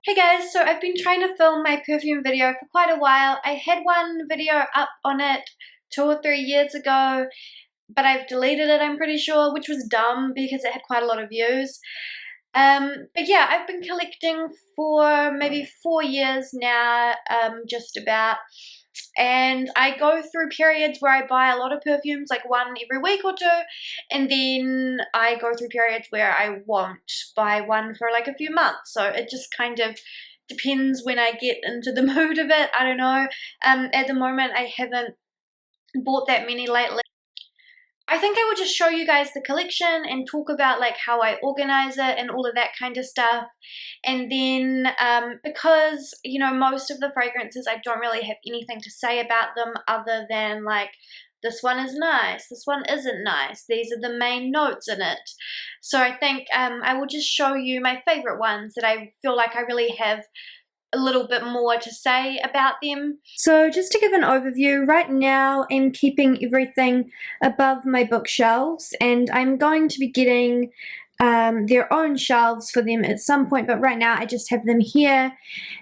Hey guys, so I've been trying to film my perfume video for quite a while. I had one video up on it 2 or 3 years ago, but I've deleted it, I'm pretty sure, which was dumb because it had quite a lot of views. But yeah, I've been collecting for maybe 4 years now, just about. And I go through periods where I buy a lot of perfumes, like one every week or two, and then I go through periods where I won't buy one for like a few months. So it just kind of depends when I get into the mood of it. I don't know. At the moment, I haven't bought that many lately. I think I will just show you guys the collection and talk about like how I organize it and all of that kind of stuff. And then because, you know, most of the fragrances, I don't really have anything to say about them other than like, this one is nice, this one isn't nice, these are the main notes in it. So I think I will just show you my favorite ones that I feel like I really have a little bit more to say about them. So just to give an overview, right now I'm keeping everything above my bookshelves, and I'm going to be getting their own shelves for them at some point, but right now I just have them here.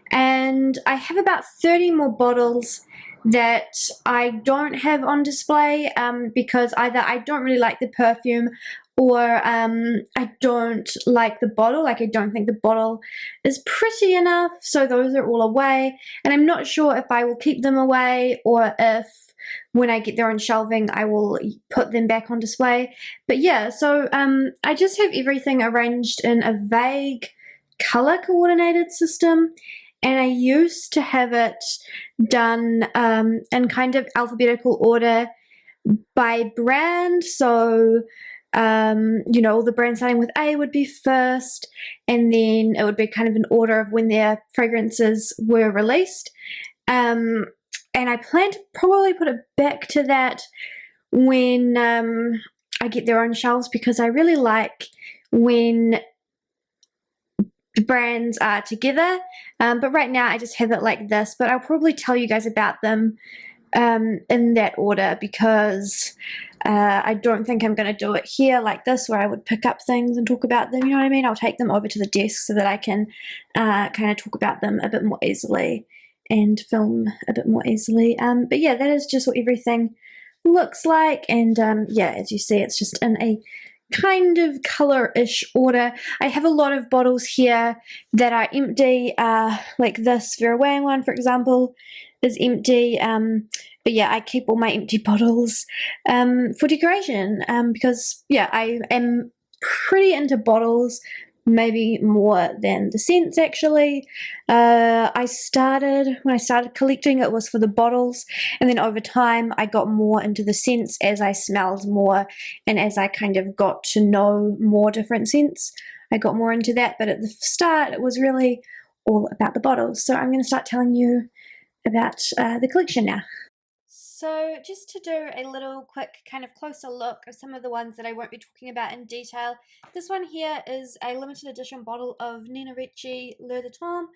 And I have about 30 more bottles that I don't have on display because either I don't really like the perfume or I don't like the bottle. Like, I don't think the bottle is pretty enough, so those are all away. And I'm not sure if I will keep them away or if when I get their own shelving I will put them back on display. But yeah, so I just have everything arranged in a vague color coordinated system, and I used to have it done in kind of alphabetical order by brand. So you know, all the brands starting with A would be first, and then it would be kind of an order of when their fragrances were released. And I plan to probably put it back to that when I get their own shelves, because I really like when the brands are together. But right now I just have it like this, but I'll probably tell you guys about them in that order, because I don't think I'm going to do it here like this where I would pick up things and talk about them, you know what I mean? I'll take them over to the desk so that I can kind of talk about them a bit more easily and film a bit more easily. But yeah, that is just what everything looks like, and yeah, as you see, it's just in a kind of color-ish order. I have a lot of bottles here that are empty, like this Vera Wang one, for example, is empty. But yeah, I keep all my empty bottles for decoration, because yeah, I am pretty into bottles, maybe more than the scents actually. When I started collecting, it was for the bottles, and then over time I got more into the scents as I smelled more and as I kind of got to know more different scents. I got more into that, but at the start it was really all about the bottles. So I'm going to start telling you about the collection now. So just to do a little quick kind of closer look of some of the ones that I won't be talking about in detail. This one here is a limited edition bottle of Nina Ricci L'Heure de Temps,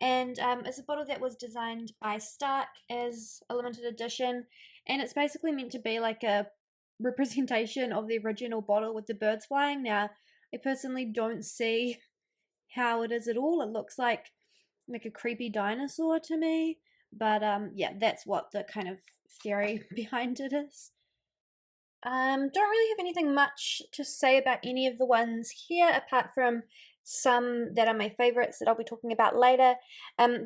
and it's a bottle that was designed by Stark as a limited edition, and it's basically meant to be like a representation of the original bottle with the birds flying. Now, I personally don't see how it is at all. It looks like a creepy dinosaur to me. But yeah, that's what the kind of theory behind it is. Don't really have anything much to say about any of the ones here, apart from some that are my favorites that I'll be talking about later.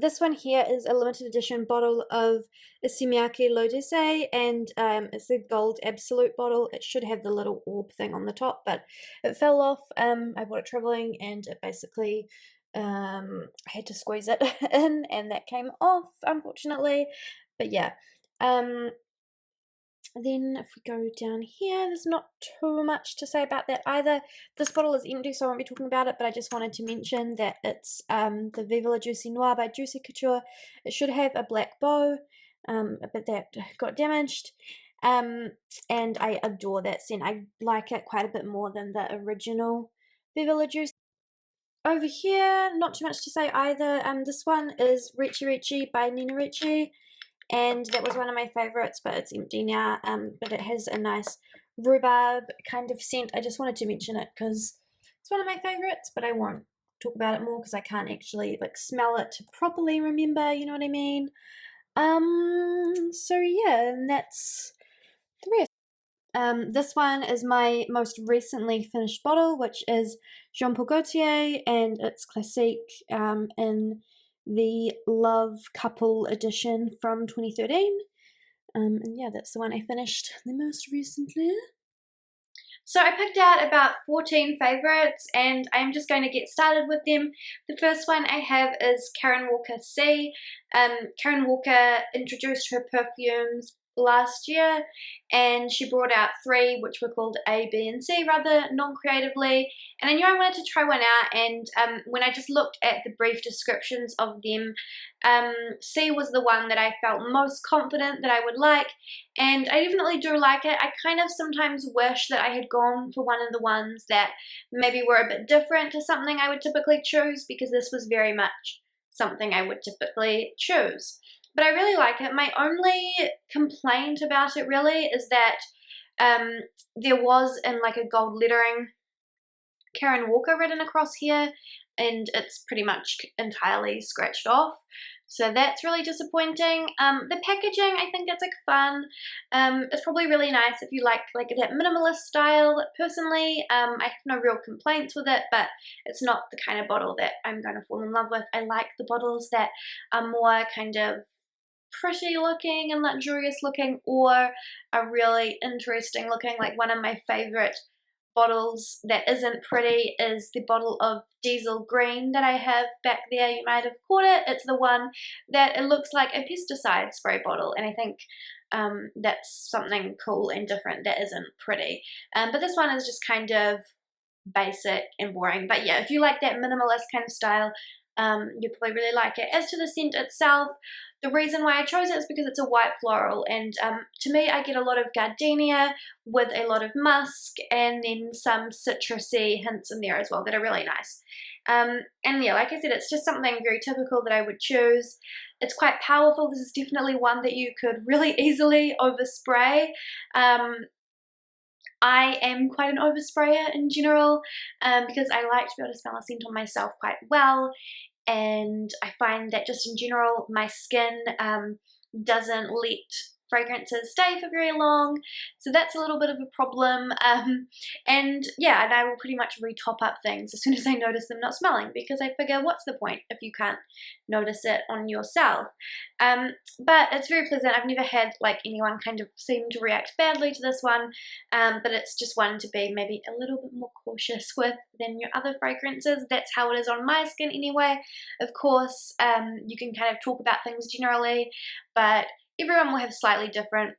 This one here is a limited edition bottle of Simiake L'Odyssée, and it's a gold absolute bottle. It should have the little orb thing on the top, but it fell off. I bought it traveling, and it basically I had to squeeze it in, and that came off, unfortunately. But yeah, then if we go down here, there's not too much to say about that either. This bottle is empty, so I won't be talking about it, but I just wanted to mention that it's the Vive la Juicy Noir by Juicy Couture. It should have a black bow, but that got damaged. And I adore that scent. I like it quite a bit more than the original Vive la Juicy. Over here, not too much to say either. This one is Ricci Ricci by Nina Ricci, and that was one of my favorites, but it's empty now. But it has a nice rhubarb kind of scent. I just wanted to mention it because it's one of my favorites, but I won't talk about it more because I can't actually like smell it to properly remember, you know what I mean? So yeah, and that's the rest. This one is my most recently finished bottle, which is Jean Paul Gaultier, and it's Classique in the Love Couple edition from 2013. And yeah, that's the one I finished the most recently. So I picked out about 14 favourites and I'm just going to get started with them. The first one I have is Karen Walker C. Karen Walker introduced her perfumes last year and she brought out 3 which were called A, B and C rather non-creatively, and I knew I wanted to try one out, and when I just looked at the brief descriptions of them, C was the one that I felt most confident that I would like, and I definitely do like it. I kind of sometimes wish that I had gone for one of the ones that maybe were a bit different to something I would typically choose, because this was very much something I would typically choose. But I really like it. My only complaint about it really is that there was in like a gold lettering Karen Walker written across here, and it's pretty much entirely scratched off. So that's really disappointing. The packaging, I think it's like fun. It's probably really nice if you like that minimalist style. Personally, I have no real complaints with it, but it's not the kind of bottle that I'm going to fall in love with. I like the bottles that are more kind of pretty looking and luxurious looking, or are really interesting looking. Like one of my favorite bottles that isn't pretty is the bottle of diesel green that I have back there. You might have caught it. It's the one that it looks like a pesticide spray bottle, and I think that's something cool and different that isn't pretty. But this one is just kind of basic and boring. But yeah, if you like that minimalist kind of style, you'll probably really like it. As to the scent itself, the reason why I chose it is because it's a white floral, and to me I get a lot of gardenia with a lot of musk and then some citrusy hints in there as well that are really nice. And yeah, like I said, it's just something very typical that I would choose. It's quite powerful. This is definitely one that you could really easily overspray. I am quite an oversprayer in general, because I like to be able to smell a scent on myself quite well, and I find that just in general my skin doesn't let fragrances stay for very long, so that's a little bit of a problem. And yeah, and I will pretty much re-top up things as soon as I notice them not smelling, because I figure what's the point if you can't notice it on yourself. But it's very pleasant. I've never had like anyone kind of seem to react badly to this one, but it's just one to be maybe a little bit more cautious with than your other fragrances. That's how it is on my skin anyway. Of course, you can kind of talk about things generally, but everyone will have slightly different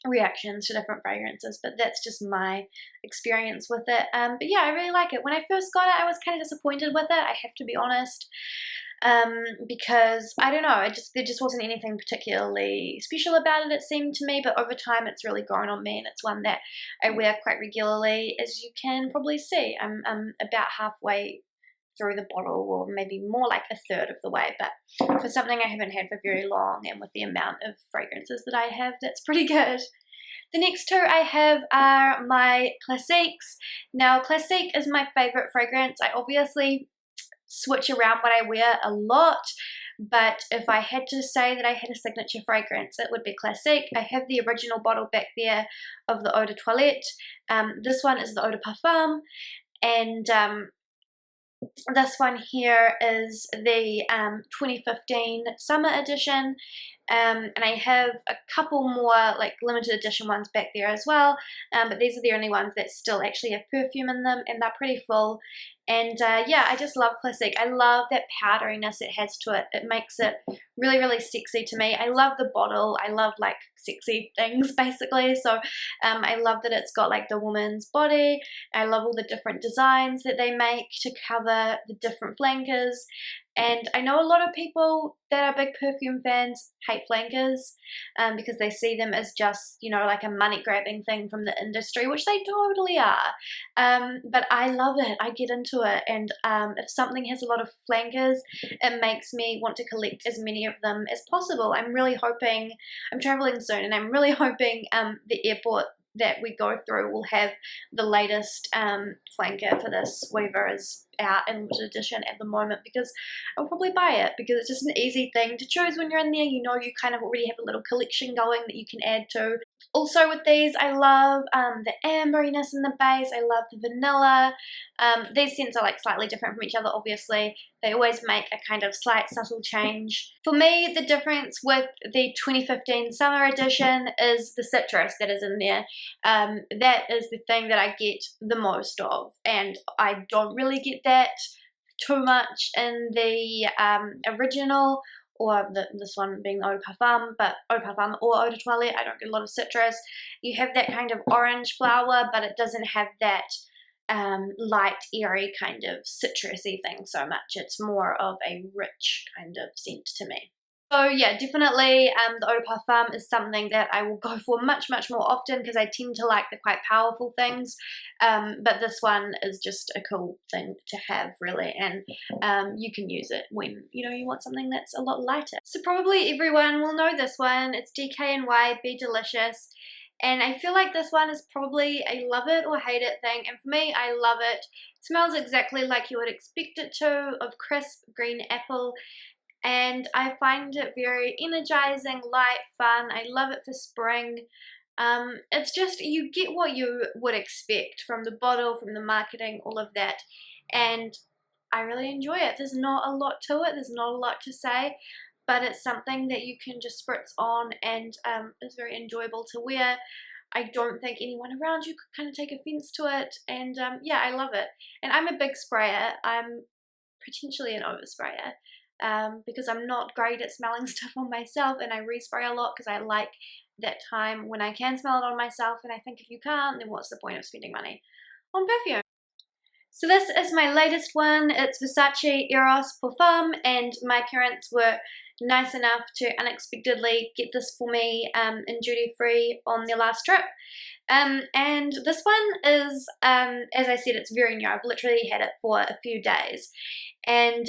reactions to different fragrances, but that's just my experience with it. But yeah, I really like it. When I first got it, I was kind of disappointed with it, I have to be honest, because I don't know, there just wasn't anything particularly special about it, it seemed to me, but over time it's really grown on me, and it's one that I wear quite regularly. As you can probably see, I'm about halfway through the bottle, or maybe more like a third of the way, but for something I haven't had for very long, and with the amount of fragrances that I have, that's pretty good. The next 2 I have are my Classiques. Now, Classique is my favorite fragrance. I obviously switch around what I wear a lot, but if I had to say that I had a signature fragrance, it would be Classique. I have the original bottle back there of the Eau de Toilette. This one is the Eau de Parfum, and this one here is the 2015 summer edition, and I have a couple more like limited edition ones back there as well, but these are the only ones that still actually have perfume in them, and they're pretty full. And yeah, I just love Classique. I love that powderiness it has to it. It makes it really, really sexy to me. I love the bottle. I love like sexy things basically. So I love that it's got like the woman's body. I love all the different designs that they make to cover the different flankers. And I know a lot of people that are big perfume fans hate flankers because they see them as just, you know, like a money grabbing thing from the industry, which they totally are. But I love it. I get into it. And if something has a lot of flankers, it makes me want to collect as many of them as possible. I'm really hoping, I'm traveling soon, and I'm really hoping the airport that we go through will have the latest flanker for this, whatever is out in limited edition at the moment, because I'll probably buy it because it's just an easy thing to choose when you're in there. You know, you kind of already have a little collection going that you can add to. Also with these, I love the amberiness in the base. I love the vanilla. These scents are like slightly different from each other, obviously. They always make a kind of slight subtle change. For me, the difference with the 2015 summer edition is the citrus that is in there. That is the thing that I get the most of, and I don't really get that too much in the original, or this one being the Eau de Parfum, but Eau de Parfum or Eau de Toilette, I don't get a lot of citrus. You have that kind of orange flower, but it doesn't have that light, airy kind of citrusy thing so much. It's more of a rich kind of scent to me. So yeah, definitely the Eau de Parfum is something that I will go for much more often because I tend to like the quite powerful things, but this one is just a cool thing to have, really, and you can use it when you want something that's a lot lighter. So probably everyone will know this one. It's DKNY Be Delicious, and I feel like this one is probably a love it or hate it thing, and for me, I love it. It smells exactly like you would expect it to, of crisp green apple. And I find it very energizing, light, fun. I love it for spring. It's just, you get what you would expect from the bottle, from the marketing, all of that. And I really enjoy it. There's not a lot to it. There's not a lot to say. But it's something that you can just spritz on and is very enjoyable to wear. I don't think anyone around you could kind of take offense to it. And yeah, I love it. And I'm a big sprayer. I'm potentially an oversprayer. Because I'm not great at smelling stuff on myself, and I respray a lot because I like that time when I can smell it on myself, and I think if you can't, then what's the point of spending money on perfume? So this is my latest one. It's Versace Eros Perfume, and my parents were nice enough to unexpectedly get this for me in duty free on their last trip. And this one is, as I said, it's very new. I've literally had it for a few days, and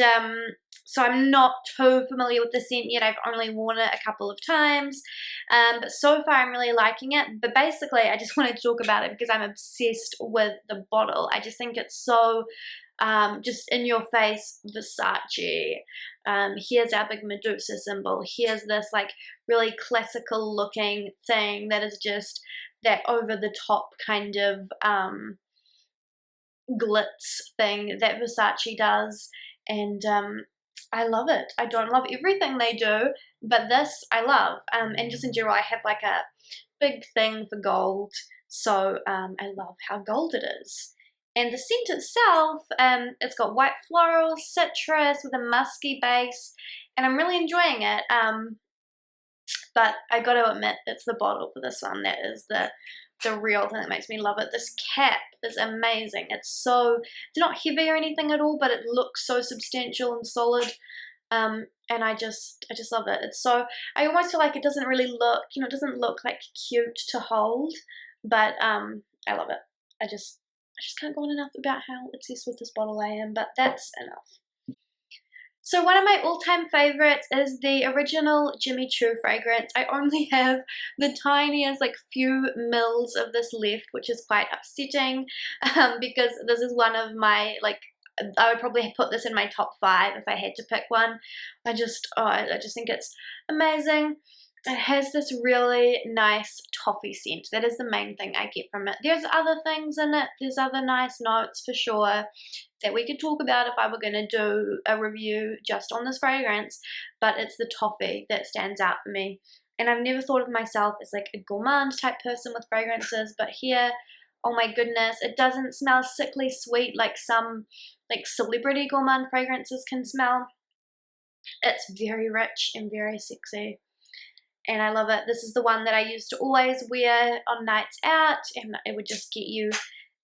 so I'm not too familiar with the scent yet. I've only worn it a couple of times, but so far I'm really liking it. But basically, I just wanted to talk about it because I'm obsessed with the bottle. I just think it's so just in your face Versace. Here's our big Medusa symbol. Here's this like really classical looking thing that is just that over the top kind of glitz thing that Versace does, and I love it. I don't love everything they do, but this I love. And just in general, I have like a big thing for gold, so I love how gold it is. And the scent itself, it's got white floral, citrus with a musky base, and I'm really enjoying it. But I got to admit, it's the bottle for this one that is the real thing that makes me love it. This cap is amazing. It's not heavy or anything at all, but it looks so substantial and solid. And I just love it. It's so, I almost feel like it doesn't really look, it doesn't look like cute to hold, but I love it. I just can't go on enough about how obsessed with this bottle I am, but that's enough. So one of my all-time favorites is the original Jimmy Choo fragrance. I only have the tiniest like few mils of this left, which is quite upsetting because this is one of my I would probably put this in my top 5 if I had to pick one. I just think it's amazing. It has this really nice toffee scent. That is the main thing I get from it. There's other things in it. There's other nice notes for sure that we could talk about if I were going to do a review just on this fragrance, but it's the toffee that stands out for me. And I've never thought of myself as like a gourmand type person with fragrances, but here, oh my goodness, it doesn't smell sickly sweet like some like celebrity gourmand fragrances can smell. It's very rich and very sexy, and I love it. This is the one that I used to always wear on nights out, and it would just get you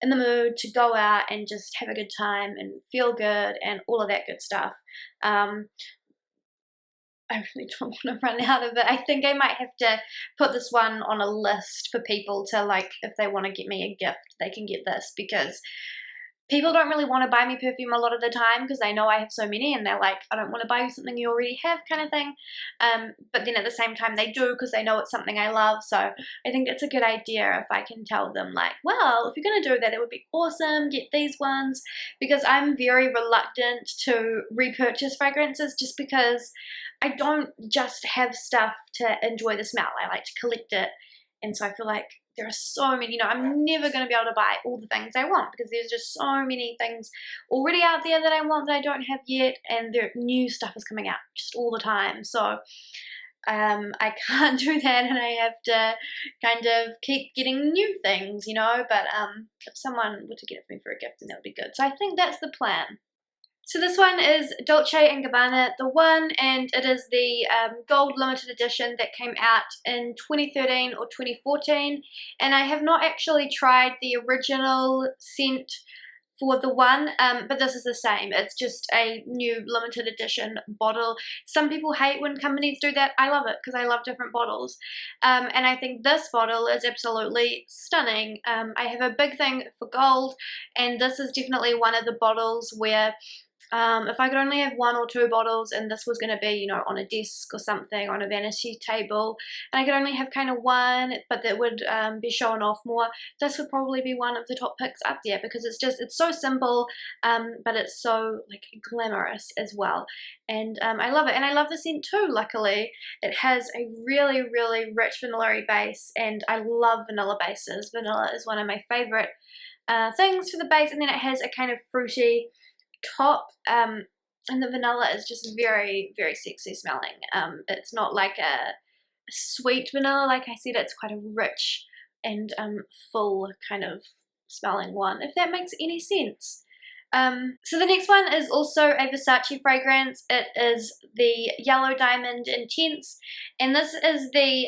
in the mood to go out and just have a good time and feel good and all of that good stuff. I really don't want to run out of it. I think I might have to put this one on a list for people to, like, if they want to get me a gift, they can get this, because people don't really want to buy me perfume a lot of the time because they know I have so many, and they're like, I don't want to buy you something you already have, kind of thing. But then at the same time they do, because they know it's something I love. So I think it's a good idea if I can tell them, like, well, if you're going to do that, it would be awesome, get these ones, because I'm very reluctant to repurchase fragrances just because I don't just have stuff to enjoy the smell. I like to collect it. And so I feel like there are so many, I'm never going to be able to buy all the things I want, because there's just so many things already out there that I want that I don't have yet, and new stuff is coming out just all the time. So I can't do that, and I have to kind of keep getting new things, but if someone were to get it for me for a gift, then that would be good. So I think that's the plan. So this one is Dolce & Gabbana The One, and it is the gold limited edition that came out in 2013 or 2014, and I have not actually tried the original scent for The One, but this is the same. It's just a new limited edition bottle. Some people hate when companies do that. I love it because I love different bottles, and I think this bottle is absolutely stunning. I have a big thing for gold, and this is definitely one of the bottles where if I could only have 1 or 2 bottles, and this was going to be, on a desk or something, on a vanity table, and I could only have kind of one, but that would be shown off more, this would probably be one of the top picks up there, because it's so simple, but it's so, like, glamorous as well, and I love it, and I love the scent too, luckily. It has a really, really rich vanilla-y base, and I love vanilla bases. Vanilla is one of my favorite things for the base, and then it has a kind of fruity top, and the vanilla is just very, very sexy smelling. It's not like a sweet vanilla, like I said, it's quite a rich and full kind of smelling one, if that makes any sense. So the next one is also a Versace fragrance. It is the Yellow Diamond Intense, and this is the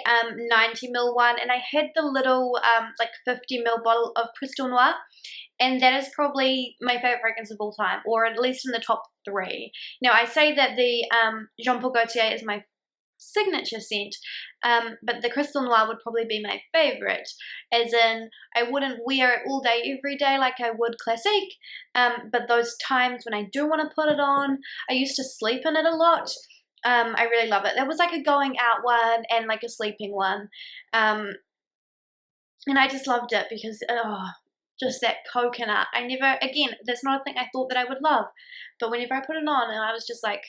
90ml one, and I had the little like 50ml bottle of Crystal Noir, and that is probably my favorite fragrance of all time, or at least in the top 3. Now, I say that the Jean Paul Gaultier is my signature scent, but the Crystal Noir would probably be my favorite, as in I wouldn't wear it all day every day like I would Classique, but those times when I do want to put it on, I used to sleep in it a lot. I really love it. That was like a going out one and like a sleeping one, and I just loved it because just that coconut. Again, that's not a thing I thought that I would love, but whenever I put it on, and I was just like,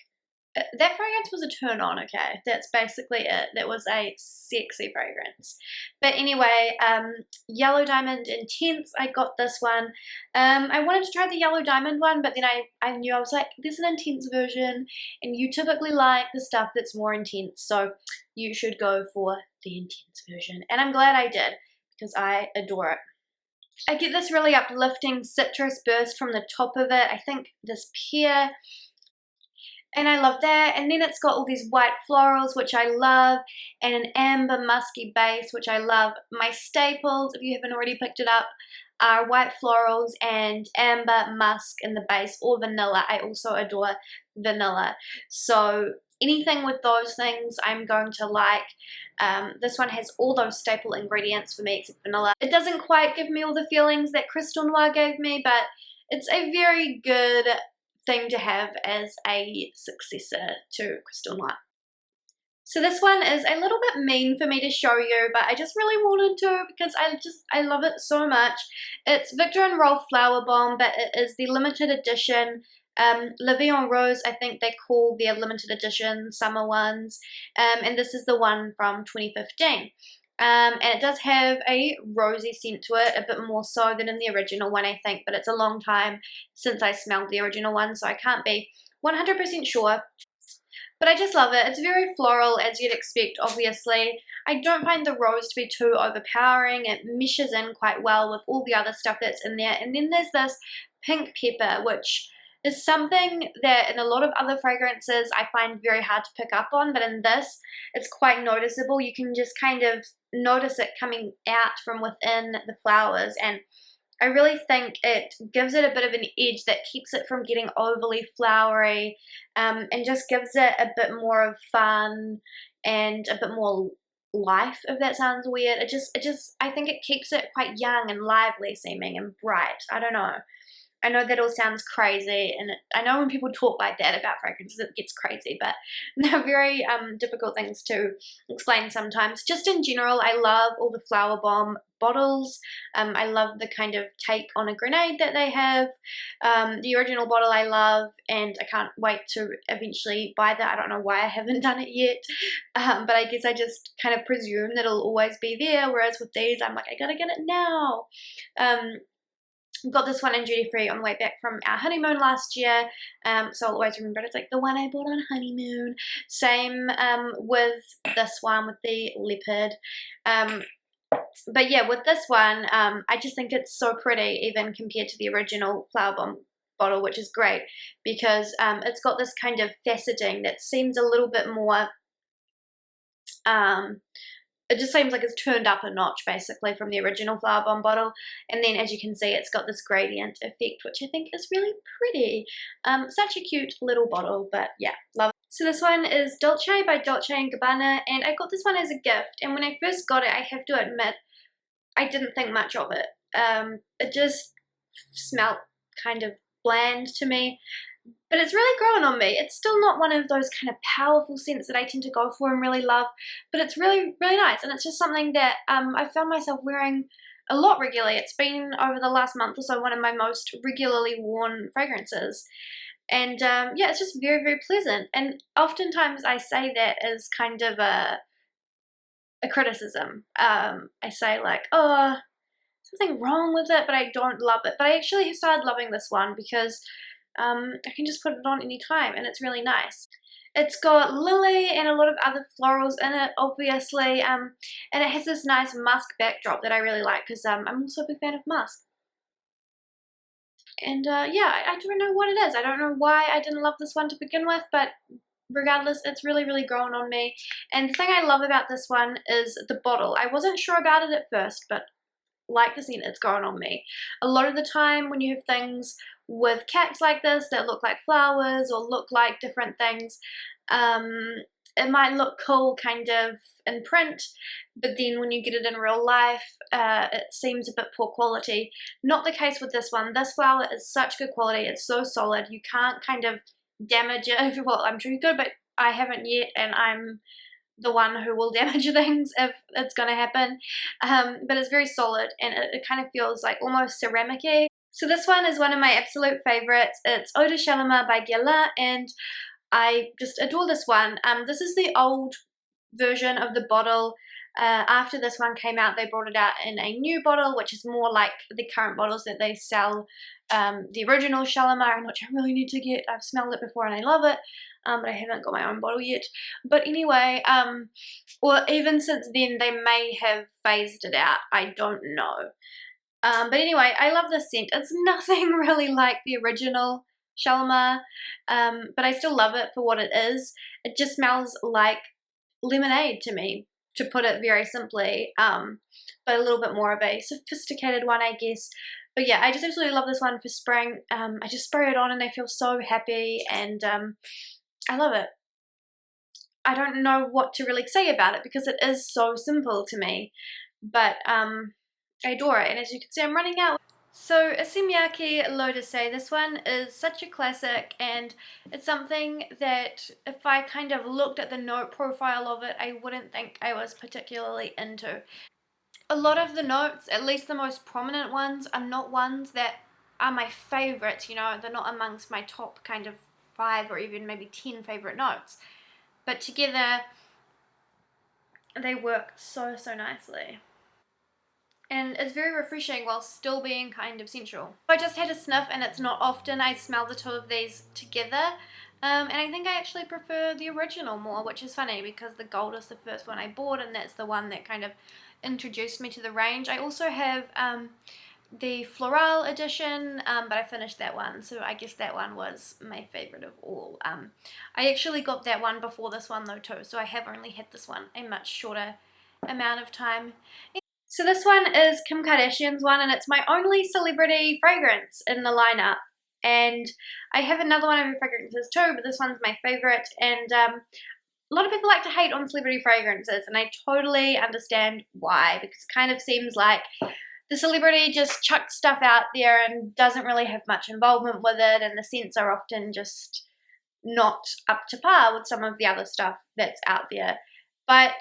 that fragrance was a turn on, okay? That's basically it. That was a sexy fragrance. But anyway, Yellow Diamond Intense, I got this one. I wanted to try the Yellow Diamond one, but then I knew, I was like, there's an intense version, and you typically like the stuff that's more intense, so you should go for the intense version. And I'm glad I did, because I adore it. I get this really uplifting citrus burst from the top of it. I think this pear, and I love that. And then it's got all these white florals, which I love, and an amber musky base, which I love. My staples, if you haven't already picked it up, are white florals and amber musk in the base, or vanilla. I also adore vanilla. So anything with those things I'm going to like. This one has all those staple ingredients for me except vanilla. It doesn't quite give me all the feelings that Crystal Noir gave me, but it's a very good thing to have as a successor to Crystal Noir. So this one is a little bit mean for me to show you, but I just really wanted to because I love it so much. It's Viktor and Rolf Flower Bomb, but it is the limited edition La Vie en Rose, I think they call their limited edition summer ones, and this is the one from 2015. And it does have a rosy scent to it, a bit more so than in the original one, I think, but it's a long time since I smelled the original one, so I can't be 100% sure. But I just love it. It's very floral, as you'd expect, obviously. I don't find the rose to be too overpowering. It meshes in quite well with all the other stuff that's in there. And then there's this pink pepper, which is something that in a lot of other fragrances I find very hard to pick up on, but in this, it's quite noticeable. You can just kind of notice it coming out from within the flowers, and I really think it gives it a bit of an edge that keeps it from getting overly flowery, and just gives it a bit more of fun and a bit more life, if that sounds weird. I think it keeps it quite young and lively seeming and bright. I don't know. I know that all sounds crazy, and I know when people talk like that about fragrances, it gets crazy, but they're very difficult things to explain sometimes. Just in general, I love all the Flower Bomb bottles. I love the kind of take on a grenade that they have. The original bottle I love, and I can't wait to eventually buy that. I don't know why I haven't done it yet, but I guess I just kind of presume that it'll always be there, whereas with these, I'm like, I gotta get it now. Got this one in duty free on the way back from our honeymoon last year, so I'll always remember it. It's like the one I bought on honeymoon. Same with this one with the leopard. But yeah, with this one, I just think it's so pretty, even compared to the original Flower Bomb bottle, which is great because it's got this kind of faceting that seems a little bit more. It just seems like it's turned up a notch basically from the original Flower Bomb bottle, and then as you can see it's got this gradient effect, which I think is really pretty. Such a cute little bottle, but yeah, love it. So this one is Dolce by Dolce & Gabbana, and I got this one as a gift, and when I first got it, I have to admit I didn't think much of it. It just smelled kind of bland to me. But it's really grown on me. It's still not one of those kind of powerful scents that I tend to go for and really love, but it's really, really nice. And it's just something that I found myself wearing a lot regularly. It's been, over the last month or so, one of my most regularly worn fragrances. And yeah, it's just very, very pleasant. And oftentimes I say that as kind of a criticism. I say like, oh, something wrong with it, but I don't love it. But I actually have started loving this one because I can just put it on any time, and it's really nice. It's got lily and a lot of other florals in it, obviously, and it has this nice musk backdrop that I really like because I'm also a big fan of musk. And yeah, I don't know what it is. I don't know why I didn't love this one to begin with, but regardless, it's really, really grown on me. And the thing I love about this one is the bottle. I wasn't sure about it at first, but like the scent, it's grown on me. A lot of the time when you have things with caps like this that look like flowers or look like different things, it might look cool kind of in print, but then when you get it in real life, it seems a bit poor quality. Not the case with this one. This flower is such good quality. It's so solid. You can't kind of damage it. Well, I'm sure you could, but I haven't yet, and I'm the one who will damage things if it's going to happen. But it's very solid, and it kind of feels like almost ceramic-y. So this one is one of my absolute favorites. It's Eau de Chaleur by Guerlain, and I just adore this one. This is the old version of the bottle. After this one came out, they brought it out in a new bottle, which is more like the current bottles that they sell, the original Shalimar, which I really need to get. I've smelled it before and I love it, but I haven't got my own bottle yet. But anyway, or even since then, they may have phased it out. I don't know. But anyway, I love this scent. It's nothing really like the original Shalimar, but I still love it for what it is. It just smells like lemonade to me, to put it very simply, but a little bit more of a sophisticated one, I guess. But yeah, I just absolutely love this one for spring. I just spray it on and I feel so happy, and I love it. I don't know what to really say about it because it is so simple to me, but I adore it. And as you can see, I'm running out. So Asimyaki L'Odyssée, this one is such a classic, and it's something that if I kind of looked at the note profile of it, I wouldn't think I was particularly into. A lot of the notes, at least the most prominent ones, are not ones that are my favorites, you know, they're not amongst my top kind of 5 or even maybe 10 favorite notes. But together, they work so, so nicely. And it's very refreshing while still being kind of sensual. I just had a sniff, and it's not often I smell the two of these together. And I think I actually prefer the original more, which is funny because the gold is the first one I bought, and that's the one that kind of introduced me to the range. I also have the Floral edition, but I finished that one, so I guess that one was my favorite of all. I actually got that one before this one though too, so I have only had this one a much shorter amount of time. So this one is Kim Kardashian's one, and it's my only celebrity fragrance in the lineup. And I have another one of her fragrances too, but this one's my favorite. And a lot of people like to hate on celebrity fragrances, and I totally understand why, because it kind of seems like the celebrity just chucks stuff out there and doesn't really have much involvement with it, and the scents are often just not up to par with some of the other stuff that's out there. But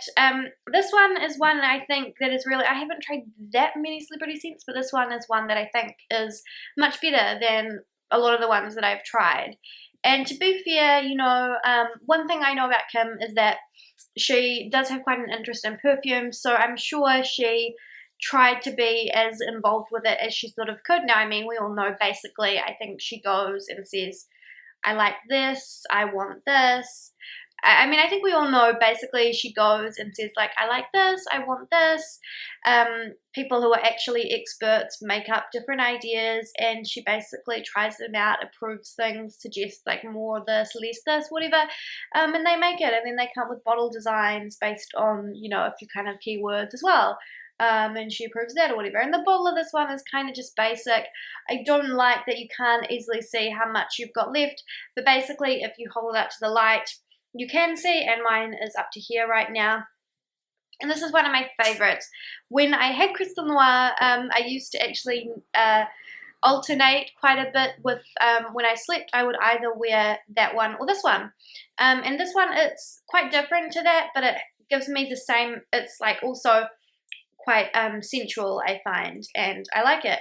this one is one I think that is really, I haven't tried that many celebrity scents, but this one is one that I think is much better than a lot of the ones that I've tried. And to be fair, you know, one thing I know about Kim is that she does have quite an interest in perfume, so I'm sure she tried to be as involved with it as she sort of could. Now, I mean, we all know basically, I think she goes and says, I like this, I want this. I mean, I think we all know basically she goes and says like, I like this, I want this. People who are actually experts make up different ideas and she basically tries them out, approves things, suggests like more this, less this, whatever. And they make it, and then they come up with bottle designs based on, you know, a few kind of keywords as well. And she approves that or whatever. And the bottle of this one is kind of just basic. I don't like that you can't easily see how much you've got left, but basically if you hold it up to the light, you can see, and mine is up to here right now. And this is one of my favorites. When I had Crystal Noir, I used to actually alternate quite a bit with, when I slept, I would either wear that one or this one. And this one, it's quite different to that, but it gives me the same, it's like also quite sensual, I find, and I like it.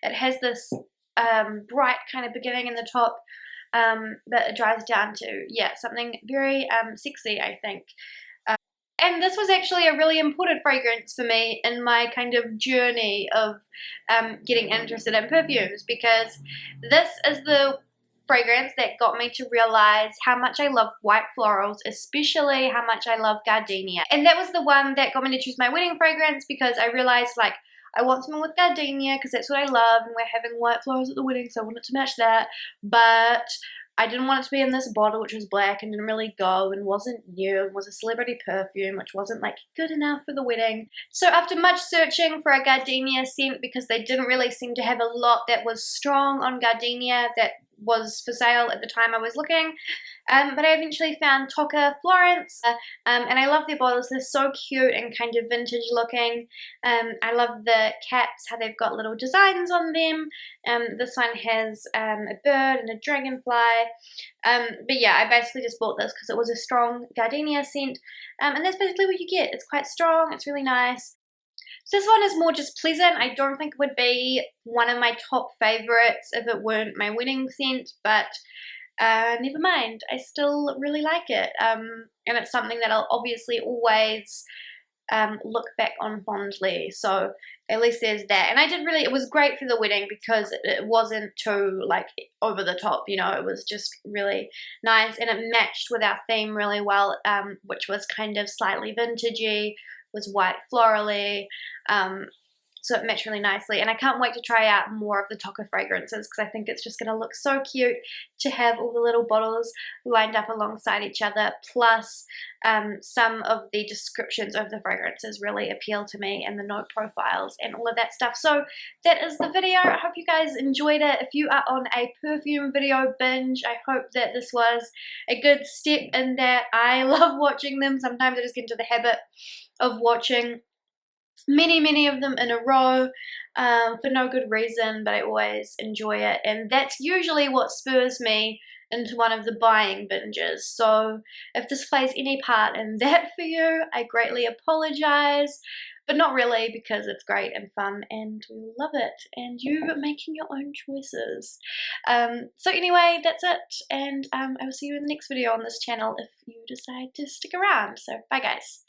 It has this bright kind of beginning in the top, that it dries down to, yeah, something very sexy, I think. And this was actually a really important fragrance for me in my kind of journey of getting interested in perfumes, because this is the fragrance that got me to realize how much I love white florals, especially how much I love gardenia. And that was the one that got me to choose my wedding fragrance, because I realized like I want something with gardenia because that's what I love, and we're having white flowers at the wedding, so I wanted to match that. But I didn't want it to be in this bottle, which was black and didn't really go and wasn't new and was a celebrity perfume, which wasn't like good enough for the wedding. So after much searching for a gardenia scent, because they didn't really seem to have a lot that was strong on gardenia that was for sale at the time I was looking, but I eventually found Tocca Florence, and I love their bottles. They're so cute and kind of vintage looking. I love the caps, how they've got little designs on them. This one has a bird and a dragonfly. But yeah, I basically just bought this because it was a strong gardenia scent, and that's basically what you get. It's quite strong, it's really nice. So this one is more just pleasant. I don't think it would be one of my top favorites if it weren't my wedding scent, but never mind. I still really like it. And it's something that I'll obviously always look back on fondly. So at least there's that. And I did really, it was great for the wedding because it wasn't too like over the top, you know, it was just really nice, and it matched with our theme really well, which was kind of slightly vintagey, was white florally, so it matched really nicely. And I can't wait to try out more of the Tocca fragrances because I think it's just going to look so cute to have all the little bottles lined up alongside each other. Plus, some of the descriptions of the fragrances really appeal to me, and the note profiles and all of that stuff. So that is the video. I hope you guys enjoyed it. If you are on a perfume video binge, I hope that this was a good step in that. I love watching them. Sometimes I just get into the habit of watching many of them in a row for no good reason, but I always enjoy it, and that's usually what spurs me into one of the buying binges. So if this plays any part in that for you, I greatly apologize, but not really, because it's great and fun and we love it, and you making your own choices. So anyway, that's it, and I will see you in the next video on this channel if you decide to stick around. So bye guys.